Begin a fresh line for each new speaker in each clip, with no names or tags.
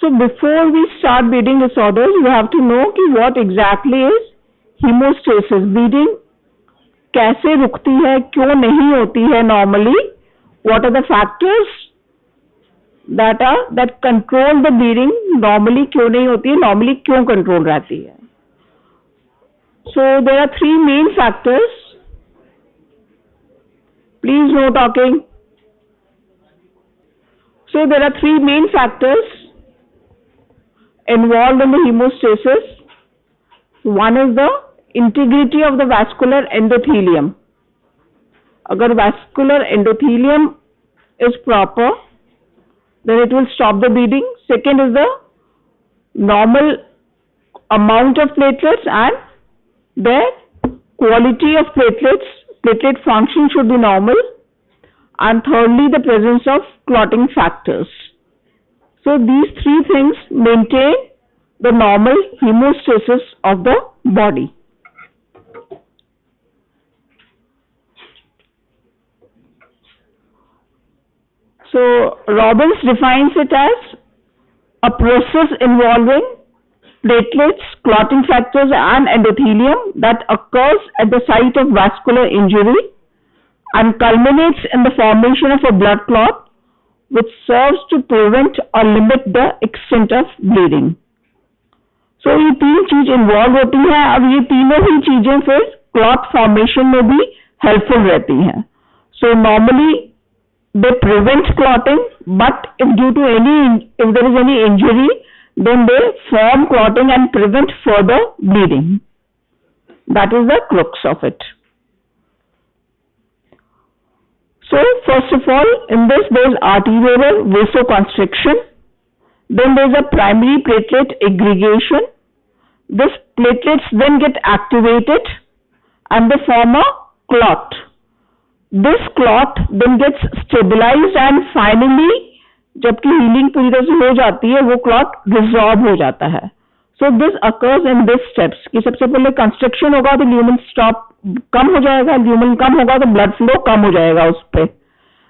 So before we start bleeding disorders, you have to know कि what exactly is hemostasis. Bleeding कैसे रुकती है, क्यों नहीं होती है normally? What are the factors that control the bleeding? Normally क्यों नहीं होती है, normally क्यों control रहती है? So there are three main factors. Please no talking. So there are three main factors involved in the hemostasis. One is the integrity of the vascular endothelium. Agar vascular endothelium is proper, then it will stop the bleeding. Second is the normal amount of platelets and their quality of platelets. Platelet function should be normal. And thirdly, the presence of clotting factors. So these three things maintain the normal hemostasis of the body. So Robbins defines it as a process involving platelets, clotting factors and endothelium that occurs at the site of vascular injury and culminates in the formation of a blood clot which serves to prevent or limit the extent of bleeding. So ये तीन चीज involve होती हैं. अब ये तीनों ही चीजें फिर क्लॉट फॉर्मेशन में भी हेल्पफुल रहती हैं. So normally they prevent clotting, but if there is any injury, then they form clotting and prevent further bleeding. That is the crux of it. So first of all, in this there is arterial vasoconstriction. Then there is a primary platelet aggregation. These platelets then get activated and they form a clot. This clot then gets stabilized and finally, जबकि healing पूरी तरह से हो जाती है, वो clot resorb हो जाता है. So this occurs in these steps. कि सबसे पहले constriction होगा तो lumen stop कम हो जाएगा, lumen कम होगा तो blood flow कम हो जाएगा उस पे.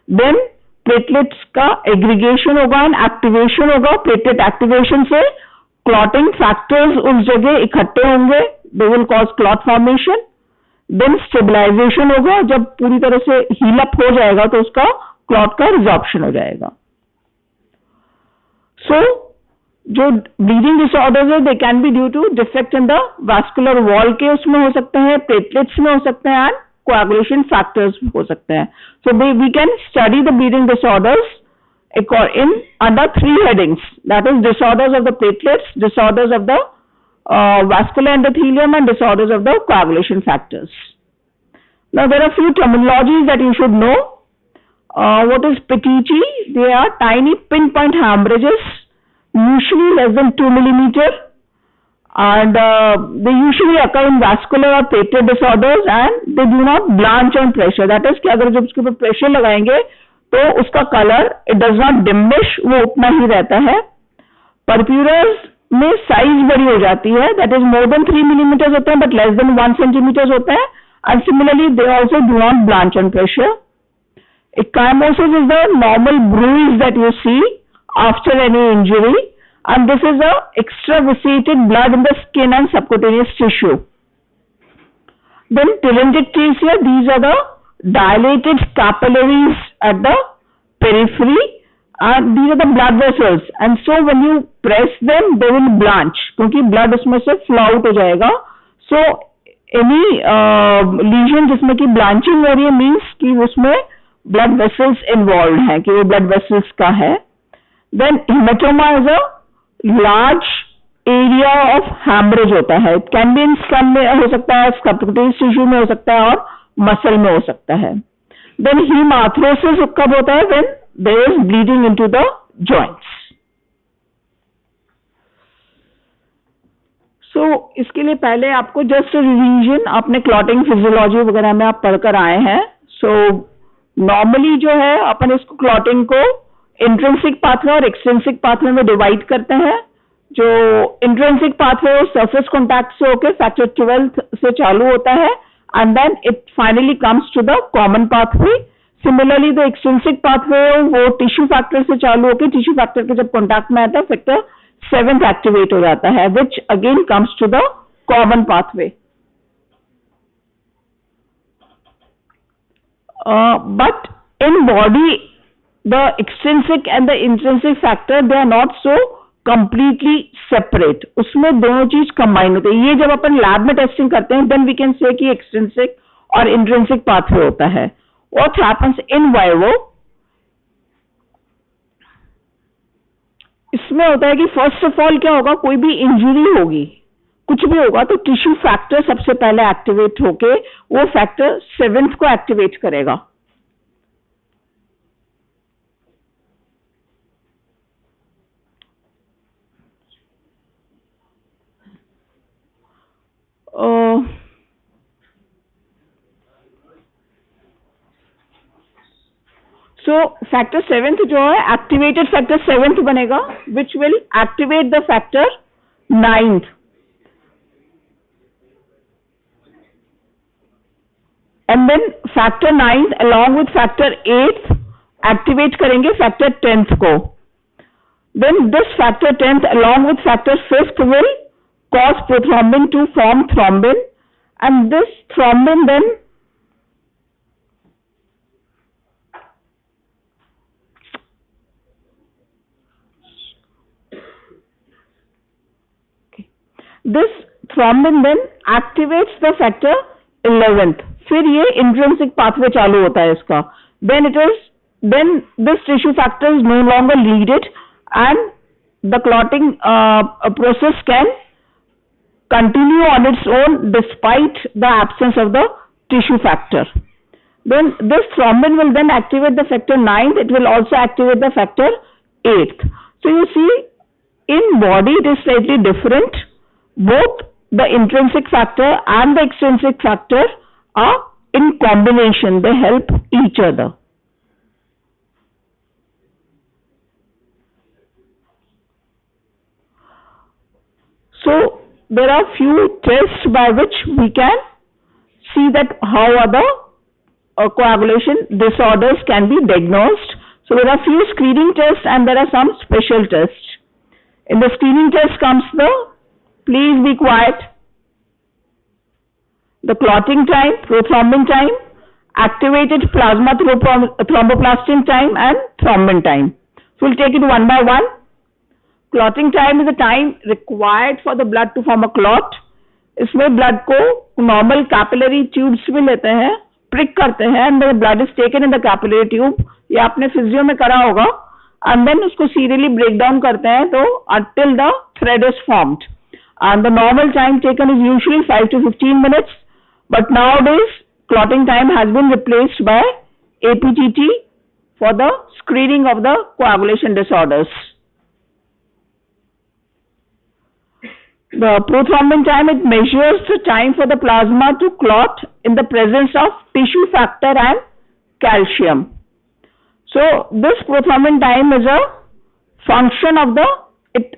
Then platelets का aggregation होगा and activation होगा. Platelet activation से clotting factors उस जगह इकट्ठे होंगे. They will cause clot formation. Then stabilization होगा. जब पूरी तरह से heal up हो जाएगा तो उसका clot का resorption हो जाएगा. So जो bleeding disorders है, they can be due to defect in the vascular wall के उसमें हो सकते हैं, platelets में हो सकते हैं and coagulation factors हो सकते हैं. So we can study the bleeding disorders in under three headings. That is disorders of the platelets, disorders of the vascular endothelium and disorders of the coagulation factors. Now there are few terminologies that you should know. What is petechiae? They are tiny pinpoint hemorrhages, usually less than 2 millimeter, and they usually occur in vascular or platelet disorders and they do not blanch on pressure. That is कि अगर जब उसके ऊपर pressure लगाएंगे तो उसका color it does not diminish, वो उतना ही रहता है. Purpures में size बड़ी हो जाती है, that is more than 3 millimeters होते हैं but less than 1 centimeters होते हैं, and similarly they also do not blanch on pressure. Ecchymosis is the normal bruise that you see after any injury, and this is a extravasated blood in the skin and subcutaneous tissue. Then telangiectasia, these are the dilated capillaries at the periphery, and these are the blood vessels, and so when you press them they will blanch क्योंकि blood उसमें से flow out हो जाएगा. So any lesion जिसमें कि blanching हो रही है means कि उसमें blood vessels involved हैं, कि वो blood vessels का है. Then hematoma is a large area of hemorrhage होता है. It can be in skin में हो सकता है, subcutaneous tissue में हो सकता है और muscle में हो सकता है. Then hemarthrosis कब होता है? When there is bleeding into the joints. So इसके लिए पहले आपको just a revision, आपने clotting physiology वगैरह में आप पढ़कर आए हैं. So normally जो है अपन इसको clotting को इंट्रिंसिक पाथवे और एक्सट्रिंसिक पाथवे में डिवाइड करते हैं. जो इंट्रिंसिक पाथवे सरफेस कॉन्टैक्ट से होकर फैक्टर 12 से चालू होता है and then it finally comes to the common pathway. Similarly the extrinsic pathway वो टिश्यू फैक्टर से चालू होकर टिश्यू फैक्टर के जब कॉन्टैक्ट में आता है फैक्टर 7th एक्टिवेट हो जाता है, which again comes to the common pathway. But in body, the extrinsic and the intrinsic factor, they are not so completely separate. उसमें दोनों चीज कंबाइन होते हैं. ये जब अपन लैब में टेस्टिंग करते हैं, then we can say कि extrinsic और intrinsic pathway होता है. What happens in vivo? इसमें होता है कि फर्स्ट ऑफ ऑल क्या होगा, कोई भी इंजरी होगी, कुछ भी होगा, तो टिश्यू फैक्टर सबसे पहले एक्टिवेट होके वो फैक्टर 7th को एक्टिवेट करेगा. सो फैक्टर 7th जो है एक्टिवेटेड फैक्टर 7th बनेगा, which will activate the factor 9th. And then factor 9th along with factor 8th activate करेंगे फैक्टर 10th को. Then this factor 10th along with factor 5th will cause prothrombin to form thrombin, and this thrombin then activates the factor 11th. फिर ये intrinsic pathway चालू होता है इसका. Then this tissue factor is no longer needed and the clotting process can continue on its own despite the absence of the tissue factor. Then this thrombin will then activate the factor 9th. It will also activate the factor 8th. So you see, in body it is slightly different. Both the intrinsic factor and the extrinsic factor are in combination. They help each other. So there are few tests by which we can see that how other coagulation disorders can be diagnosed. So there are few screening tests and there are some special tests. In the screening test comes the, please be quiet, the clotting time, prothrombin time, activated plasma thromboplastin time and thrombin time. So we'll take it one by one. Clotting time is the time required for the blood to form a clot. इसमें blood को normal capillary tubes में लेते हैं, prick करते हैं, and the blood is taken in the capillary tube. ये आपने physio में करा होगा, and then उसको serially break down करते हैं, तो until the thread is formed. And the normal time taken is usually 5 to 15 minutes, but nowadays clotting time has been replaced by APTT for the screening of the coagulation disorders. The prothrombin time, it measures the time for the plasma to clot in the presence of tissue factor and calcium. So this prothrombin time is a function of the, it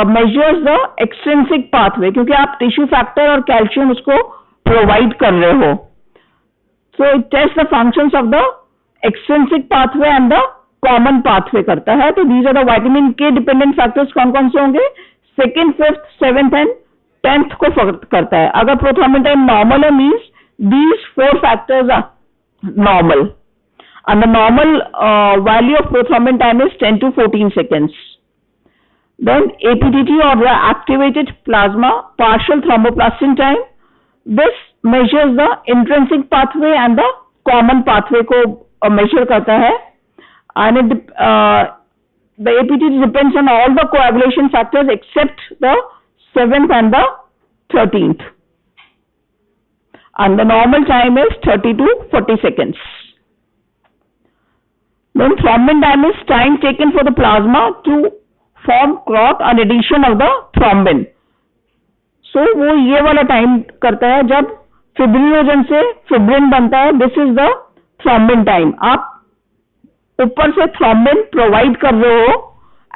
measures the extrinsic pathway, क्योंकि आप tissue factor और calcium उसको provide कर रहे हो. So it tests the functions of the extrinsic pathway and the common pathway करता है. तो these are the vitamin K dependent factors. कौन कौन से होंगे? 2nd, 5th, 7th and 10th को करता है. अगर prothrombin time normal है, means these 4 factors are normal, and the normal value of prothrombin time is 10 to 14 seconds. Then APTT, or the activated plasma partial thromboplastin time, this measures the intrinsic pathway and the common pathway को measure करता है, and it the APTT depends on all the coagulation factors except the 7th and the 13th, and the normal time is 30 to 40 seconds. Then thrombin time is time taken for the plasma to form clot on addition of the thrombin. So वो ये वाला time करता है जब fibrinogen से fibrin बनता है. This is the thrombin time. आप ऊपर से थ्रोम्बिन प्रोवाइड कर रहे हो,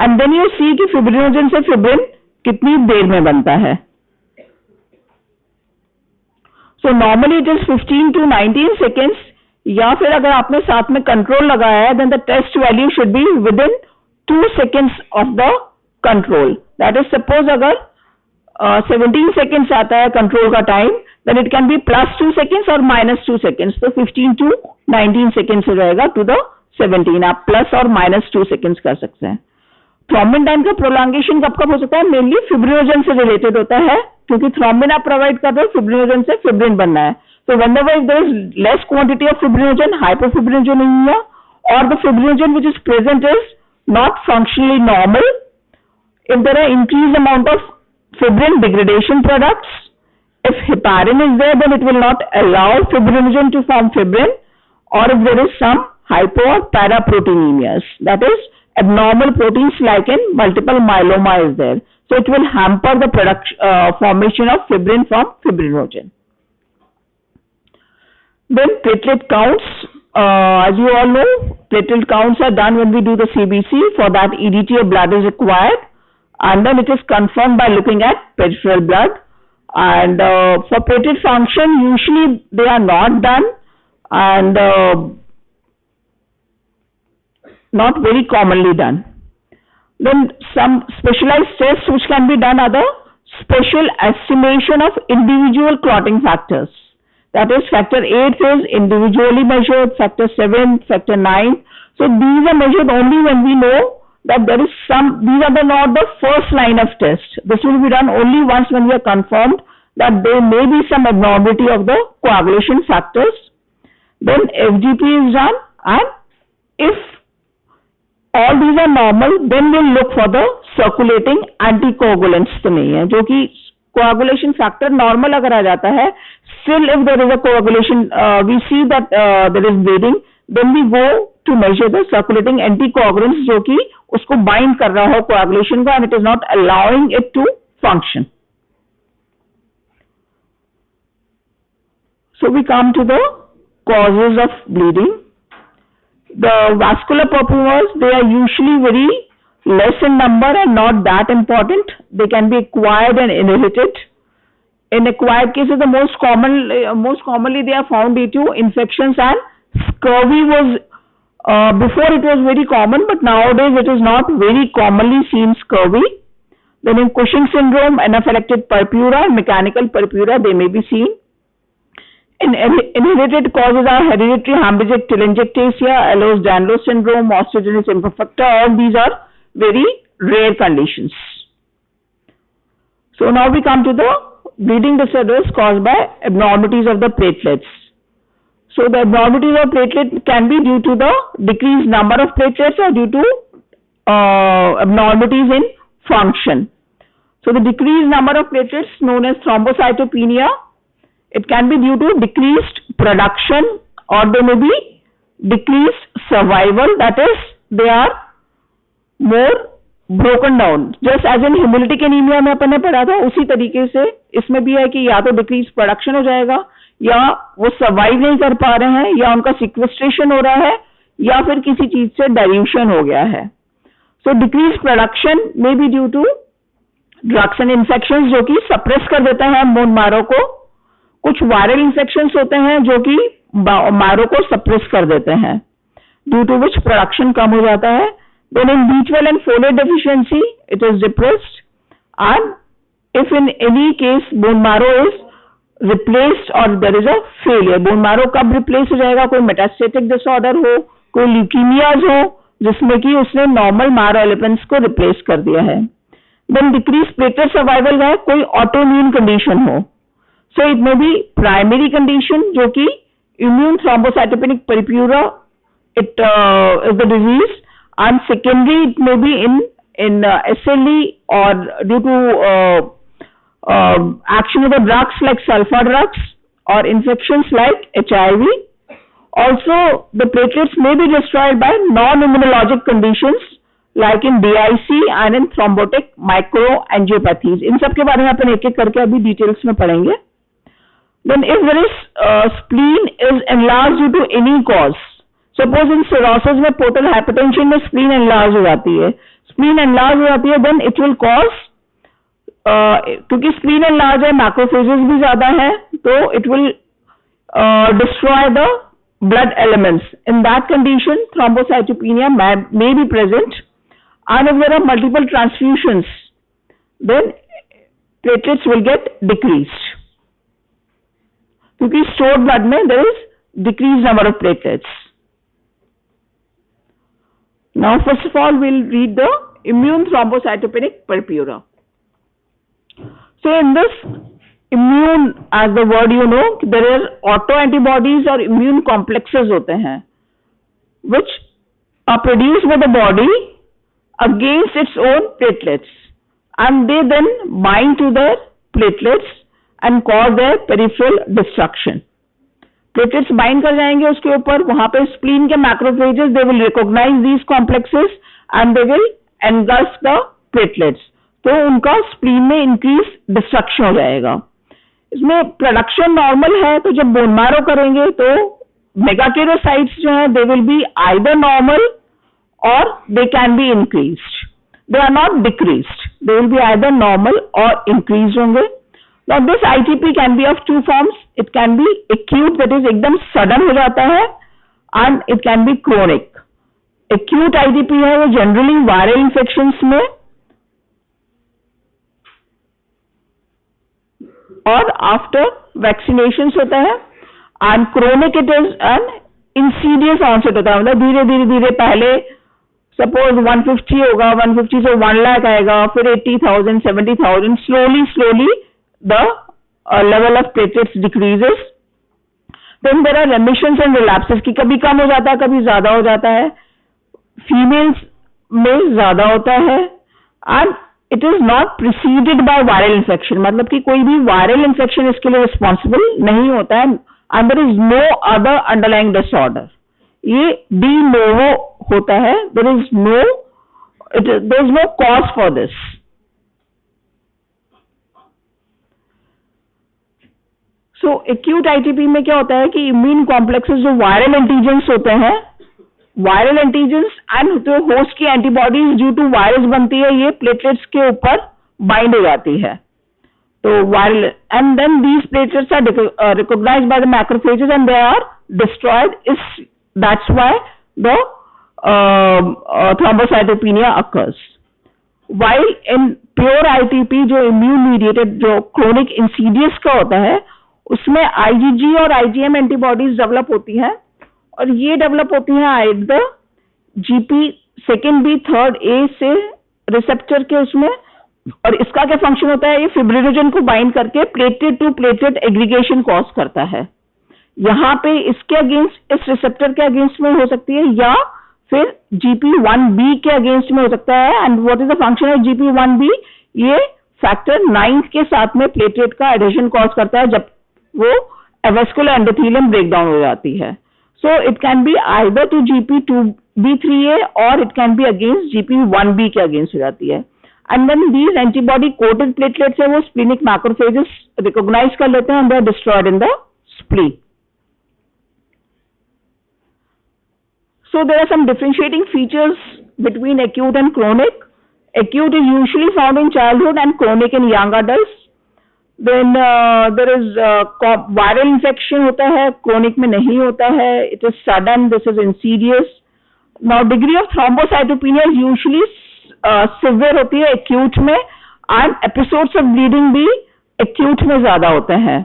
एंड देन यू सी कि फिब्रिनोजन से फिब्रिन कितनी देर में बनता है. So normally it is 15 to 19 seconds, या फिर अगर आपने साथ में कंट्रोल लगाया है, then the test value should be within 2 seconds of the control. That is suppose अगर 17 सेकेंड्स आता है कंट्रोल का time, then it can be +2 seconds और -2 सेकेंड्स, तो 15 to 19 सेकेंड्स हो जाएगा टू द 17, आप प्लस और -2 सेकेंड्स कर सकते हैं। थ्रोम्बिन टाइम का प्रोलॉन्गेशन कब कब हो सकता है? मेनली फिब्रिनोजन से रिलेटेड होता है, क्योंकि थ्रोम्बिन आप प्रोवाइड कर रहे हो, फिब्रिनोजन से फिब्रिन बनना है। So whenever there is less quantity of fibrinogen, hypofibrinogenemia, or the fibrinogen which is present is not functionally normal, if there are increased amount of fibrin degradation products, if heparin is there, then it will not allow fibrinogen to form fibrin, or if there is some hypo or paraproteinemias, that is abnormal proteins like in multiple myeloma is there. So it will hamper the formation of fibrin from fibrinogen. Then platelet counts, as you all know, platelet counts are done when we do the CBC. For that EDTA blood is required, and then it is confirmed by looking at peripheral blood. And for platelet function, usually they are not done, and not very commonly done. Then some specialized tests which can be done are the special estimation of individual clotting factors. That is, factor 8 is individually measured, factor 7, factor 9. So these are measured only when we know that there is these are not the first line of test. This will be done only once when we are confirmed that there may be some abnormality of the coagulation factors. Then FGP is done, and if all these are normal, then we'll look for the circulating anticoagulants तो नहीं है, जो कि coagulation factor normal अगर आ जाता है, still if there is a coagulation, we see that there is bleeding, then we go to measure the circulating anticoagulants जो कि उसको bind कर रहा हो coagulation को, and it is not allowing it to function. So we come to the causes of bleeding. The vascular purpures, they are usually very less in number and not that important. They can be acquired and inherited. In acquired cases, the most commonly they are found due to infections, and scurvy was before it was very common, but nowadays it is not very commonly seen scurvy. Then in Cushing syndrome, anaphylactic purpura and mechanical purpura, they may be seen. In inherited causes are hereditary hemorrhagic telangiectasia, Ehlers-Danlos syndrome, osteogenesis imperfecta. All these are very rare conditions. So now we come to the bleeding disorders caused by abnormalities of the platelets. So the abnormalities of platelet can be due to the decreased number of platelets or due to abnormalities in function. So the decreased number of platelets known as thrombocytopenia, it can be due to decreased production, or they may be decreased survival, that is they are more broken down. Just as in hemolytic anemia में अपन ने पढ़ा था, उसी तरीके से इसमें भी है कि या तो डिक्रीज प्रोडक्शन हो जाएगा, या वो सर्वाइव नहीं कर पा रहे हैं, या उनका सिक्वेस्ट्रेशन हो रहा है, या फिर किसी चीज से डाइल्यूशन हो गया है. So decrease production may be due to drugs and infection जो कि सप्रेस कर देता है बोन मैरो को. कुछ वायरल इन्फेक्शंस होते हैं जो कि मैरो को सप्रेस कर देते हैं, ड्यू टू विच प्रोडक्शन कम हो जाता है. Then in B12 and folate deficiency, it is depressed, and if in any case bone marrow is replaced or there is a failure, bone marrow कब replace हो जाएगा? कोई metastatic disorder हो, कोई leukemias हो जिसमें कि उसने normal marrow elements को replace कर दिया है. Then decreased platelet survival है, कोई autoimmune condition हो. So it may be primary condition जो कि immune thrombocytopenic purpura, it is the disease, and secondary it may be in SLE or due to action of the drugs like sulfa drugs or infections like HIV. Also the platelets may be destroyed by non-immunologic conditions like in DIC and in thrombotic microangiopathies. इन सब के बारे में अपन एक एक करके अभी details में पढ़ेंगे. Then if there is spleen is enlarged due to any cause, suppose in cirrhosis में portal hypertension में spleen enlarge हो जाती है, spleen enlarge हो जाती है, then it will cause, क्योंकि spleen enlarge है, macrophages भी ज़्यादा है, तो it will destroy the blood elements. In that condition, thrombocytopenia may be present, and if there are multiple transfusions, then platelets will get decreased, क्योंकि stored blood में there is decreased number of platelets. Now first of all we'll read the immune thrombocytopenic purpura. So in this immune, as the word you know, there are autoantibodies और immune complexes होते हैं which are produced by the body against its own platelets, and they then bind to their platelets and cause their peripheral destruction. Platelets bind कर जाएंगे उसके ऊपर, वहां पे spleen के macrophages they will recognize these complexes and they will engulf the platelets. तो उनका spleen में इंक्रीज डिस्ट्रक्शन हो जाएगा. इसमें प्रोडक्शन नॉर्मल है, तो जब बोन मैरो करेंगे तो मेगाकेरोसाइट्स जो है they will be either normal और they can be increased, they are not decreased, they will be either normal और इंक्रीज होंगे. Now this ITP can be of two forms. It can be acute, that is एकदम sudden हो जाता है, and it can be chronic. Acute ITP है वो generally viral infections में और आफ्टर वैक्सीनेशन होता है. And chronic it is an insidious onset होता है, मतलब धीरे धीरे धीरे पहले सपोज 150 होगा, 150 से 1 लाख आएगा, फिर 80,000, 70,000, slowly the level of platelets decreases. Then there are remissions and relapses, की कभी कम हो जाता है कभी ज्यादा हो जाता है. फीमेल्स में ज्यादा होता है. And it is not preceded by viral infection, मतलब कि कोई भी वायरल इन्फेक्शन इसके लिए रिस्पॉन्सिबल नहीं होता है. And there is no other underlying disorder, ये डी नोवो होता है. There is no cause for this. So acute ITP में क्या होता है कि इम्यून कॉम्प्लेक्सेस जो वायरल एंटीजेंस होते हैं, वायरल एंटीजेंस एंड जो होस्ट की एंटीबॉडीज ड्यू टू वायरस बनती है, ये प्लेटलेट्स के ऊपर बाइंड हो जाती है. तो viral and then these platelets are recognised by the macrophages and they are destroyed. That's why the thrombocytopenia occurs. While in pure ITP जो immune mediated जो chronic insidious का होता है, उसमें IgG और IgM एंटीबॉडीज डेवलप होती हैं, और ये डेवलप होती हैं either GP second B third A से रिसेप्टर के उसमें. और इसका क्या फंक्शन होता है, ये फिब्रिनोजन को बाइंड करके platelet to platelet aggregation cause करता है. यहाँ पे इसके अगेंस्ट, इस रिसेप्टर के अगेंस्ट में हो सकती है, या फिर GP1B के अगेंस्ट में हो सकता है. And what is the function of GP1B, ये फैक्टर 9 के साथ में प्लेटलेट का एडिशन कॉज करता है जब वो एवेस्कुलर एंडोथेलियम ब्रेकडाउन हो जाती है. So it can be either to GP2B3A or it can be against GP1B के against हो जाती है. And then these antibody coated platelets है वो splenic macrophages recognize कर लेते हैं and they are destroyed in the spleen. So there are some differentiating features between acute and chronic. Acute is usually found in childhood and chronic in young adults. Then there is viral infection होता है, chronic में नहीं होता है. It is sudden, this is insidious. Now degree of thrombocytopenia is usually severe होती है acute में, and episodes of bleeding भी acute में ज्यादा होते हैं.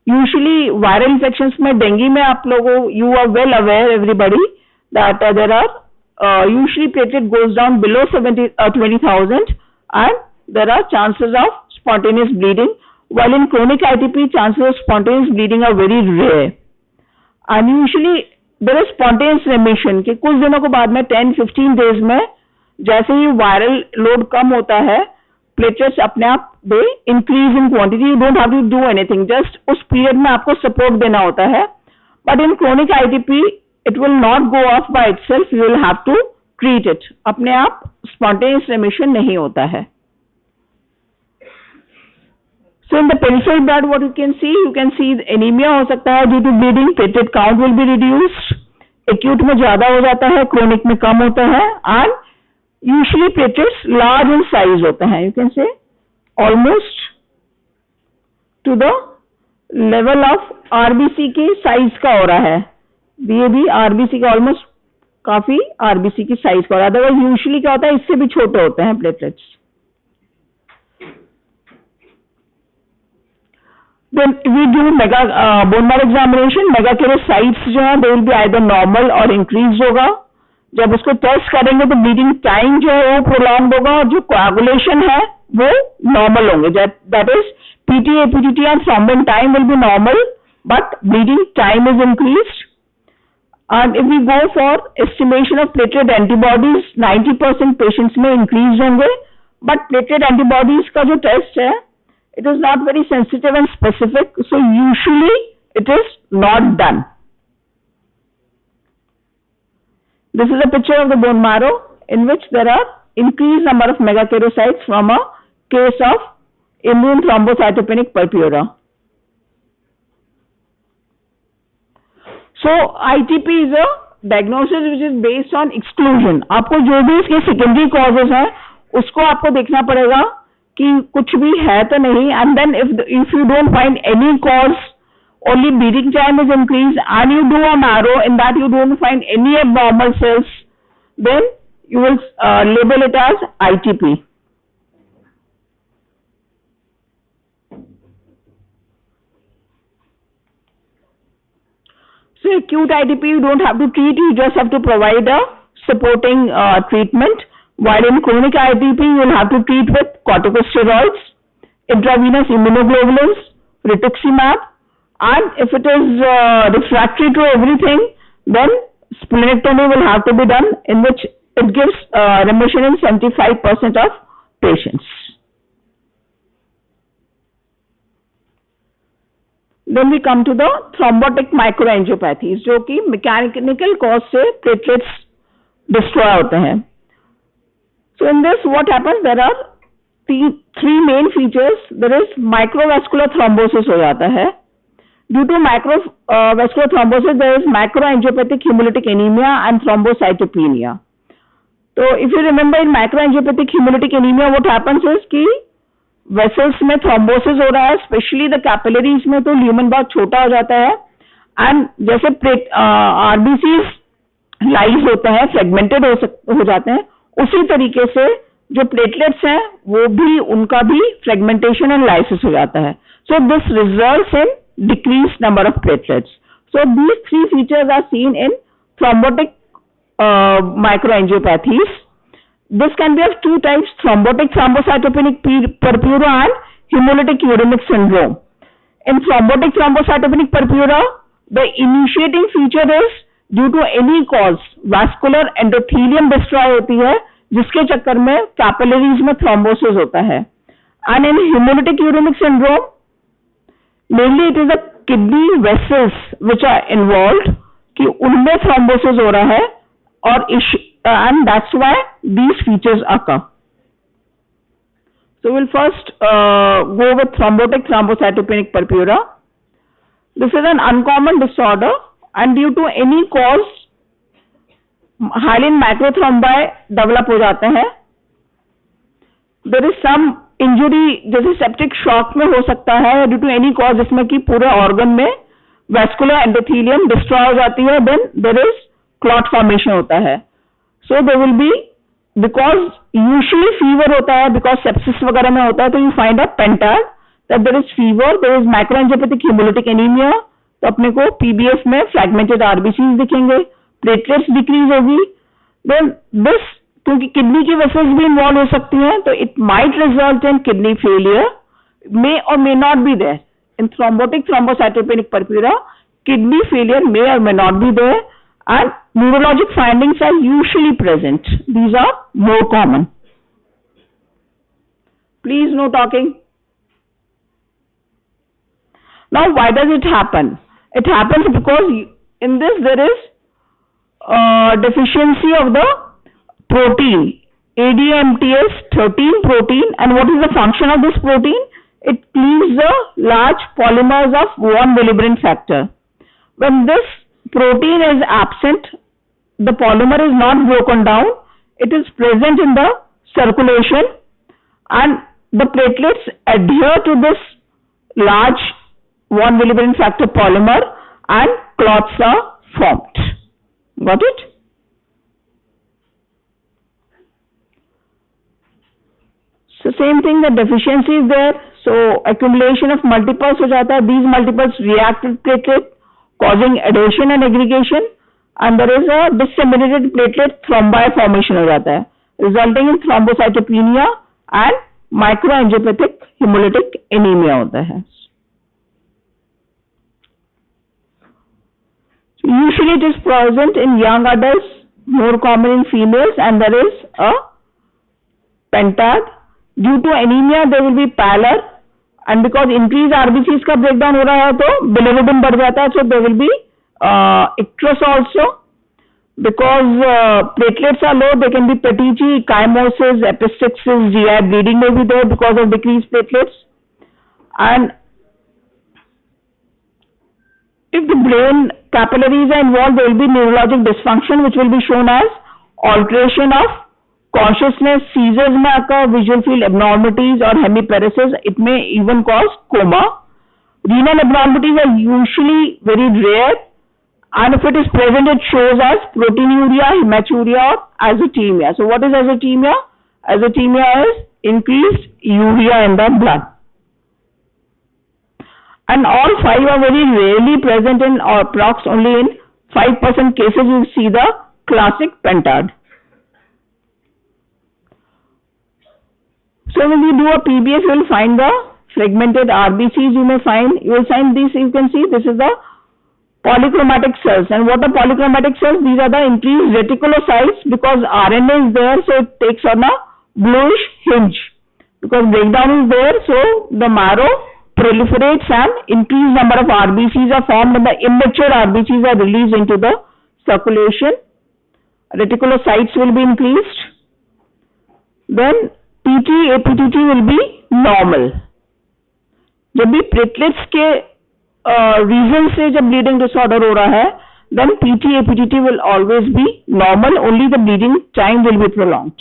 Usually viral infections में, डेंगू में आप लोगों, you are well aware everybody that there are usually platelet goes down below 20,000 and there are chances of spontaneous bleeding. While in chronic ITP, chances of spontaneous bleeding are very rare. And usually there is spontaneous remission कि कुछ दिनों के बाद में 10-15 days में जैसे ही viral load कम होता है, प्लेटलेट्स अपने आप they increase in quantity. You don't have to do anything, just उस पीरियड में आपको सपोर्ट देना होता है. But in chronic ITP it will not go off by itself, you will have to treat it. अपने आप स्पॉन्टेनियस रेमिशन नहीं होता है. So in the peripheral blood what you can see anemia हो सकता है due to bleeding, platelet count will be reduced. Acute में ज्यादा हो जाता है, chronic में कम होता है, and usually platelets large in size होते हैं. You can say almost to the level of RBC के size का हो रहा है. ये भी RBC का almost काफी RBC की size का हो रहा है. Otherwise usually क्या होता है, इससे भी छोटे होते हैं platelets. Then we do bone marrow examination. मेगाकेरोसाइट्स जो है they will be either normal और increased होगा. जब उसको टेस्ट करेंगे तो ब्लीडिंग टाइम जो है वो प्रोलॉन्ग होगा और जो कोआगुलेशन है वो नॉर्मल होंगे. That is PTA, PTT and thrombin time will be normal, but bleeding time is increased. And if we go for estimation of platelet antibodies, 90% patients में increase होंगे, but platelet antibodies का जो test है, it is not very sensitive and specific, so usually it is not done. This is a picture of the bone marrow in which there are increased number of megakaryocytes from a case of immune thrombocytopenic purpura. So ITP is a diagnosis which is based on exclusion. आपको जो भी इसके secondary causes हैं उसको आपको देखना पड़ेगा कि कुछ भी है तो नहीं, and then if you don't find any cause, only bleeding time is increased and you do a marrow in that you don't find any abnormal cells, then you will label it as ITP. So acute ITP you don't have to treat, you just have to provide a supporting treatment. While in chronic ITP you will have to treat with corticosteroids, intravenous immunoglobulins, rituximab, and if it is refractory to everything, then splenectomy will have to be done, in which it gives remission in 75% of patients. Then we come to the thrombotic microangiopathies, जो कि mechanical cause से platelets destroy होते हैं. So in this what happens, there are three main features. There is microvascular thrombosis हो जाता है. Due to microvascular thrombosis, there is microangiopathic hemolytic anemia and thrombocytopenia. So if you remember in microangiopathic hemolytic anemia, what happens is कि vessels में thrombosis हो रहा है, specially the capillaries में तो ल्यूमेन बहुत छोटा हो जाता है, एंड जैसे आरबीसीज लाइज होते हैं, फ्रेगमेंटेड हो जाते हैं, उसी तरीके से जो प्लेटलेट्स हैं वो भी, उनका भी फ्रेगमेंटेशन एंड लाइसिस हो जाता है. So this results in decrease number of platelets. So these three features are seen in thrombotic microangiopathies. This can be of two types: thrombotic thrombocytopenic purpura and hemolytic uremic syndrome. In thrombotic thrombocytopenic purpura, the initiating feature is due to any cause vascular endothelium destroy होती है, जिसके चक्कर में capillaries में thrombosis होता है. And in hemolytic uremic syndrome, mainly it is the kidney vessels which are involved, कि उनमें thrombosis हो रहा है, और and that's why these features occur. So we'll first go with thrombotic thrombocytopenic purpura. This is an uncommon disorder, and due to any cause hyaline microthrombi develop हो जाते हैं. There is some injury, जैसे septic shock में हो सकता है, due to any cause जिसमें कि पूरे organ में vascular endothelium destroy हो जाती है, then there is clot formation होता है. So there will be, because usually fever होता है, because sepsis वगैरह में होता है, तो you find a pentad that there is fever, there is microangiopathic hemolytic anemia, तो अपने को PBS में fragmented RBCs दिखेंगे, platelets decrease होगी. Then this, क्योंकि किडनी की vessels भी involve हो सकती हैं, तो it might result in kidney failure, may or may not be there. In thrombotic thrombocytopenic purpura, kidney failure may or may not be there, and neurologic findings are usually present. These are more common. Please no talking. Now why does it happen? It happens because in this there is deficiency of the protein, ADMTS 13 protein, and what is the function of this protein? It cleaves the large polymers of von Willebrand factor. When this protein is absent, the polymer is not broken down, it is present in the circulation, and the platelets adhere to this large von Willebrand factor polymer and clots are formed. Got it? So same thing, the deficiency is there. So accumulation of multiples हो जाता है. These multiples react with platelet, causing adhesion and aggregation, and there is a disseminated platelet thrombi formation हो जाता है, resulting in thrombocytopenia and microangiopathic hemolytic anemia होता है. Usually it is present in young adults, more common in females, and there is a pentad. Due to anemia there will be pallor, and because increased RBCs का breakdown हो रहा है तो bilirubin बढ़ जाता है, so there will be icterus also. Because platelets are low, there can be petechiae, chymosis, epistaxis, GI bleeding may be there because of decreased platelets. And if the brain capillaries are involved, there will be neurologic dysfunction, which will be shown as alteration of consciousness, seizures may occur, visual field abnormalities or hemiparesis. It may even cause coma. Renal abnormalities are usually very rare, and if it is present, it shows as proteinuria, hematuria or azotemia. So what is azotemia? Azotemia is increased urea in the blood. And all five are very rarely present in, or approx only in 5% cases you see the classic pentad. So when you do a PBS, you will find the fragmented RBCs. You will find this. You can see this is the polychromatic cells. And what are polychromatic cells? These are the increased reticulocytes, because RNA is there, so it takes on a bluish hinge. Because breakdown is there, so the marrow proliferates and increased number of RBCs are formed, and the immature RBCs are released into the circulation. Reticulocytes will be increased. Then PT, APTT will be normal. जब भी platelets के reason से जब bleeding disorder हो रहा है, then PT, APTT will always be normal. Only the bleeding time will be prolonged.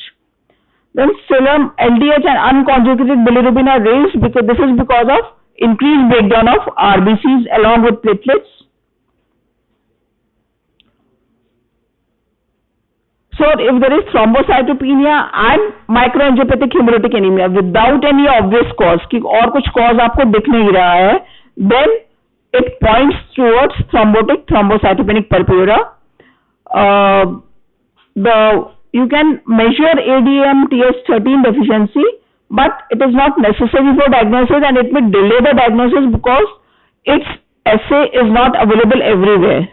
Then serum, LDH and unconjugated bilirubin are raised, because this is because of increased breakdown of RBCs along with platelets. So if there is thrombocytopenia and microangiopathic hemolytic anemia without any obvious cause, कि और कुछ cause आपको दिख नहीं रहा है, then it points towards thrombotic thrombocytopenic purpura. You can measure ADMTS13 deficiency, but it is not necessary for diagnosis, and it will delay the diagnosis because its assay is not available everywhere.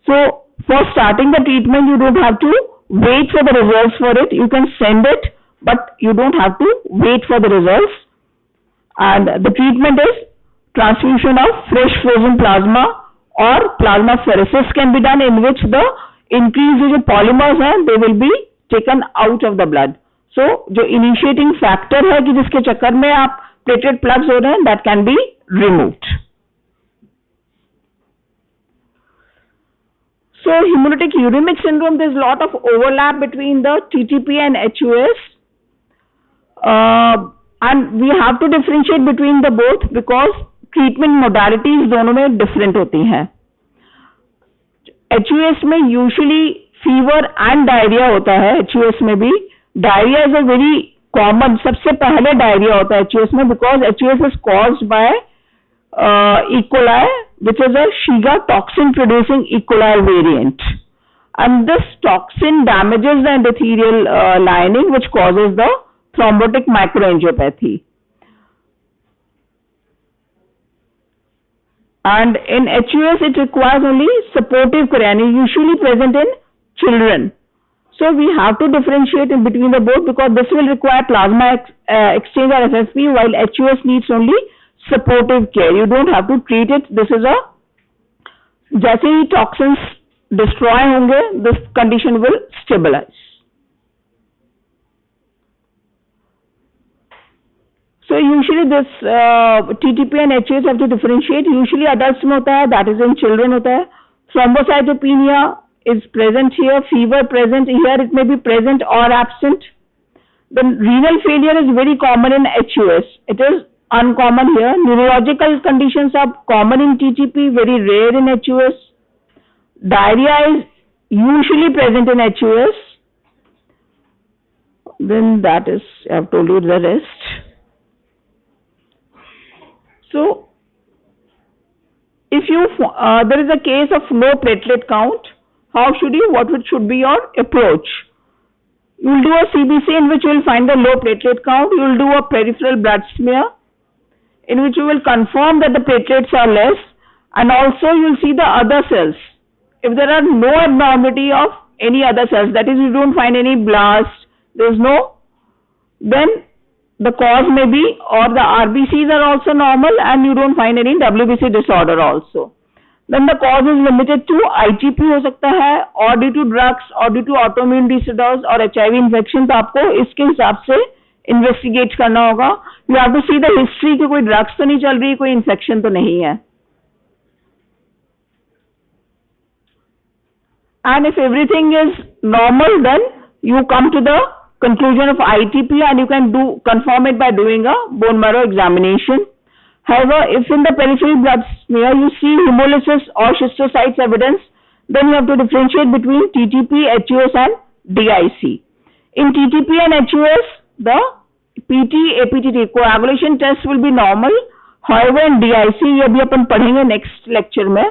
So for starting the treatment, you don't have to wait for the results for it. You can send it, but you don't have to wait for the results. And the treatment is transfusion of fresh frozen plasma, or plasmapheresis can be done, in which the increased polymers हैं, they will be taken out of the blood. So जो initiating factor है कि जिसके चक्कर में आप platelet plugs हो रहे हैं, that can be removed. So hemolytic uremic syndrome, there is a lot of overlap between the TTP and HUS, and we have to differentiate between the both, because treatment modalities दोनों में different होती हैं. HUS में usually fever and diarrhea होता है. HUS में भी diarrhea is a very common, सबसे पहले diarrhea होता है HUS में, because HUS is caused by E. coli, which is a Shiga toxin producing E. coli variant, and this toxin damages the endothelial lining, which causes the thrombotic microangiopathy. And in HUS, it requires only supportive care, and is usually present in children. So we have to differentiate in between the both, because this will require plasma exchange or FFP, while HUS needs only supportive care. You don't have to treat it. This is a, जैसे ही toxins destroy होंगे, this condition will stabilize. So usually this TTP and HUS have to differentiate. Usually adults में होता है, that is in children होता है. Thrombocytopenia is present here, fever present here, it may be present or absent. Then renal failure is very common in HUS. It is uncommon here. Neurological conditions are common in TTP, very rare in HUS. Diarrhea is usually present in HUS. then that is, I've told you the rest. So if you there is a case of low platelet count, what should be your approach? You will do a CBC in which you will find the low platelet count. You will do a peripheral blood smear in which you will confirm that the platelets are less, and also you will see the other cells. If there are no abnormality of any other cells, that is, you don't find any blast, then the cause may be, or the RBCs are also normal and you don't find any WBC disorder also. Then the cause is limited to ITP हो सकता है, or due to drugs, or due to autoimmune disorders और HIV infection. तो आपको इसके हिसाब से investigate करना होगा. You have to see the history कि कोई ड्रग्स तो नहीं चल रही, कोई इन्फेक्शन तो नहीं है. And if everything is normal, then you come to the conclusion of ITP and you can confirm it by doing a bone marrow examination. However, if in the peripheral blood smear you see hemolysis or schistocytes evidence, then you have to differentiate between TTP, HUS and DIC. In TTP and HUS, the PT, APTT coagulation test will be normal. However, in DIC, ये भी अपन पढ़ेंगे next lecture में,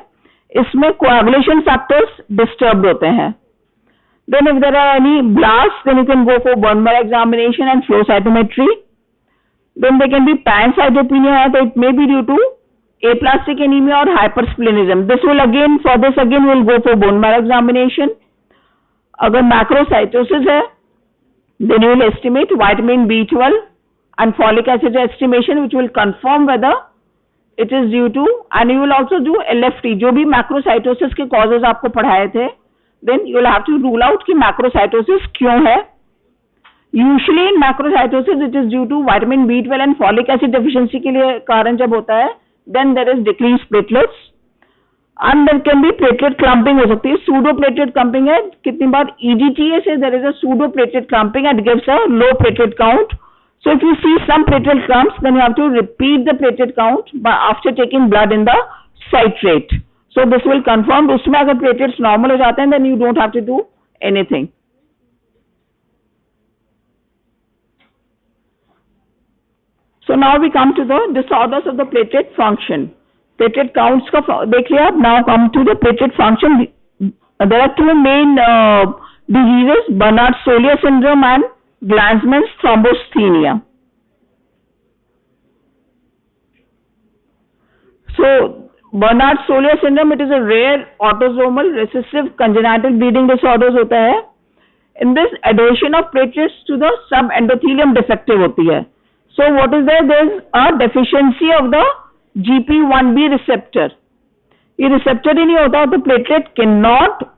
इसमें coagulation factors disturbed होते हैं. Then if there are any blasts, then you can go for bone marrow examination and flow cytometry. Then there can be pancytopenia, so it may be due to aplastic anemia or hypersplenism. For this again we'll go for bone marrow examination. अगर macrocytosis है, then you will estimate vitamin B12 and folic acid estimation, which will confirm whether it is due to, and you will also do LFT, जो भी macrocytosis के causes आपको पढ़ाए थे. Then you will have to rule out कि macrocytosis क्यों है. Usually in macrocytosis it is due to vitamin B12 and folic acid deficiency के लिए कारण जब होता है, then there is decreased platelets and there can be platelet clumping हो सकती है. Pseudo platelet clumping है, कितनी बार EDTA से there is a pseudo platelet clumping and gives a low platelet count. So if you see some platelet clumps, then you have to repeat the platelet count after taking blood in the citrate. So this will confirm. उसमें अगर platelets normal हो जाते हैं, then you don't have to do anything. So now we come to the disorders of the platelet function. Platelet counts का देख लिया. Now come to the platelet function. There are two main diseases: Bernard-Soulier syndrome and Glanzmann's thrombocythemia. So Bernard-Soulier syndrome, it is a rare autosomal recessive congenital bleeding disorders होता है. In this, adhesion of platelets to the subendothelium defective होती है. So what is there? There is a deficiency of the GP1B receptor. ये receptor ही नहीं होता तो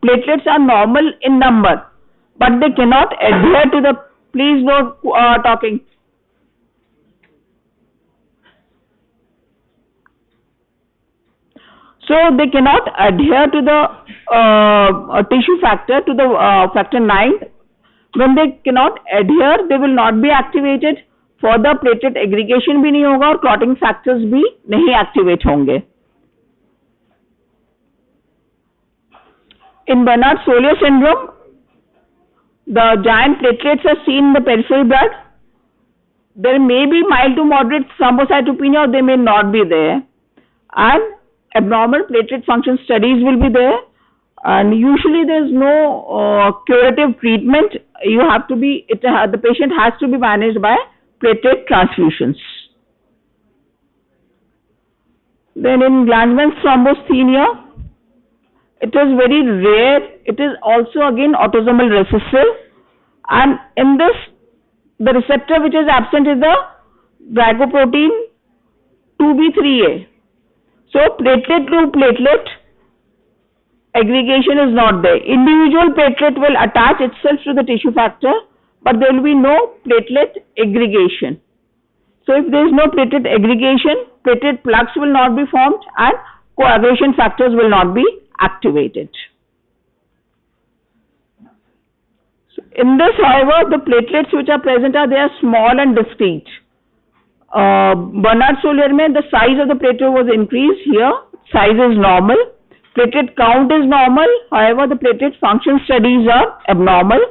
platelets are normal in number, but they cannot adhere to the, please no talking. So they cannot adhere to the tissue factor, to the factor 9. When they cannot adhere, they will not be activated. Further platelet aggregation भी नहीं होगा और clotting factors भी नहीं activate होंगे. In Bernard-Soulier syndrome, the giant platelets are seen in the peripheral blood. There may be mild to moderate thrombocytopenia or they may not be there. And abnormal platelet function studies will be there. And usually there is no curative treatment. You have to be, the patient has to be managed by platelet transfusions. Then in Glanzmann's thrombocythemia, it is very rare. It is also again autosomal recessive, and in this, the receptor which is absent is the glycoprotein 2B3A. So platelet to platelet aggregation is not there. Individual platelet will attach itself to the tissue factor, but there will be no platelet aggregation. So if there is no platelet aggregation, platelet plugs will not be formed and coagulation factors will not be activated. So in this, however, the platelets which are present they are small and distinct. Bernard-Soulier mein the size of the platelet was increased. Here size is normal, platelet count is normal. However, the platelet function studies are abnormal.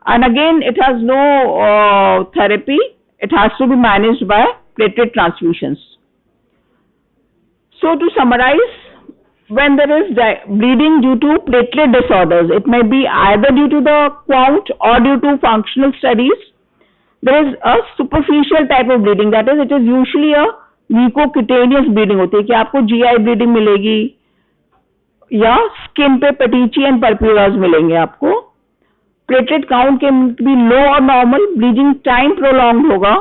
and again it has no therapy. It has to be managed by platelet transfusions. So to summarize, when there is bleeding due to platelet disorders, it may be either due to the count or due to functional studies. There is a superficial type of bleeding, that is, it is usually a mucocutaneous bleeding होती है कि आपको GI bleeding मिलेगी या skin पे पेटिची and purpuras मिलेंगे आपको. Platelet count can be low और नॉर्मल, ब्लीडिंग टाइम प्रोलॉन्ग होगा,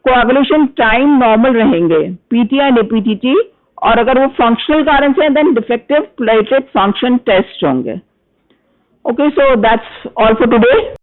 कोएगुलेशन टाइम नॉर्मल रहेंगे, पीटीआई एंड एपीटीटी, और अगर वो फंक्शनल कारण से then defective platelet function test होंगे. Okay, so that's all for today.